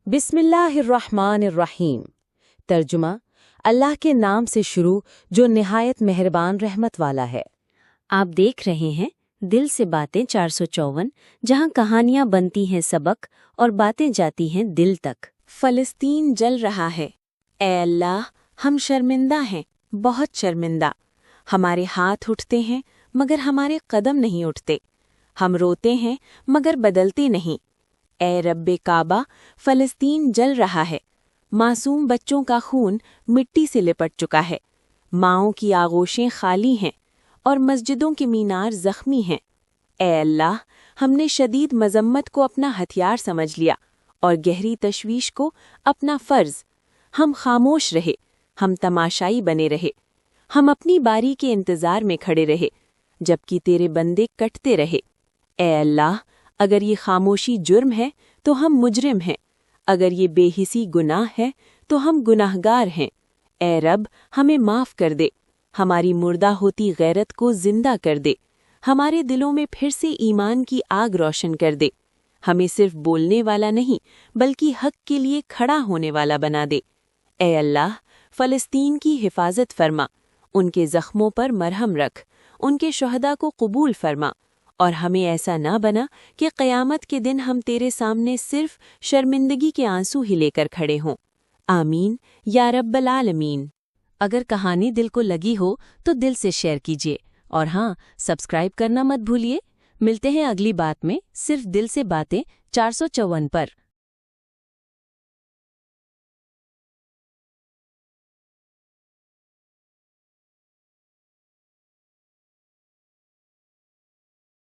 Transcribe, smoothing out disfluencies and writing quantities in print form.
बिस्मिल्लाहिर्रहमानिर्रहीम। तर्जुमा, अल्लाह के नाम से शुरू जो निहायत मेहरबान रहमत वाला है। आप देख रहे हैं दिल से बातें 454, जहां कहानियां बनती हैं सबक और बातें जाती हैं दिल तक। फ़लस्तीन जल रहा है। ए अल्लाह, हम शर्मिंदा हैं, बहुत शर्मिंदा। हमारे हाथ उठते हैं मगर हमारे कदम नहीं उठते। हम रोते हैं मगर बदलते नहीं। ए रब्बे काबा, फ़लस्तीन जल रहा है। मासूम बच्चों का खून मिट्टी से लिपट चुका है। माँओं की आगोशें खाली हैं और मस्जिदों के मीनार जख्मी हैं। ए अल्लाह, हमने शदीद मजम्मत को अपना हथियार समझ लिया और गहरी तशवीश को अपना फ़र्ज। हम खामोश रहे, हम तमाशाई बने रहे। हम अपनी बारी के इंतज़ार में खड़े रहे जबकि तेरे बंदे कटते रहे। ए अल्लाह, अगर ये खामोशी जुर्म है तो हम मुजरिम हैं। अगर ये बेहिसी गुनाह है तो हम गुनाहगार हैं। ए रब, हमें माफ़ कर दे। हमारी मुर्दा होती गैरत को जिंदा कर दे। हमारे दिलों में फिर से ईमान की आग रोशन कर दे। हमें सिर्फ बोलने वाला नहीं बल्कि हक के लिए खड़ा होने वाला बना दे। ए अल्लाह, फ़लस्तीन की हिफाजत फरमा, उनके ज़ख्मों पर मरहम रख, उनके शुहदा को कबूल फरमा और हमें ऐसा ना बना कि क़यामत के दिन हम तेरे सामने सिर्फ शर्मिंदगी के आंसू ही लेकर खड़े हों। आमीन या रब्बल आलमीन। अगर कहानी दिल को लगी हो तो दिल से शेयर कीजिए और हाँ, सब्सक्राइब करना मत भूलिए। मिलते हैं अगली बात में, सिर्फ दिल से बातें 454 पर।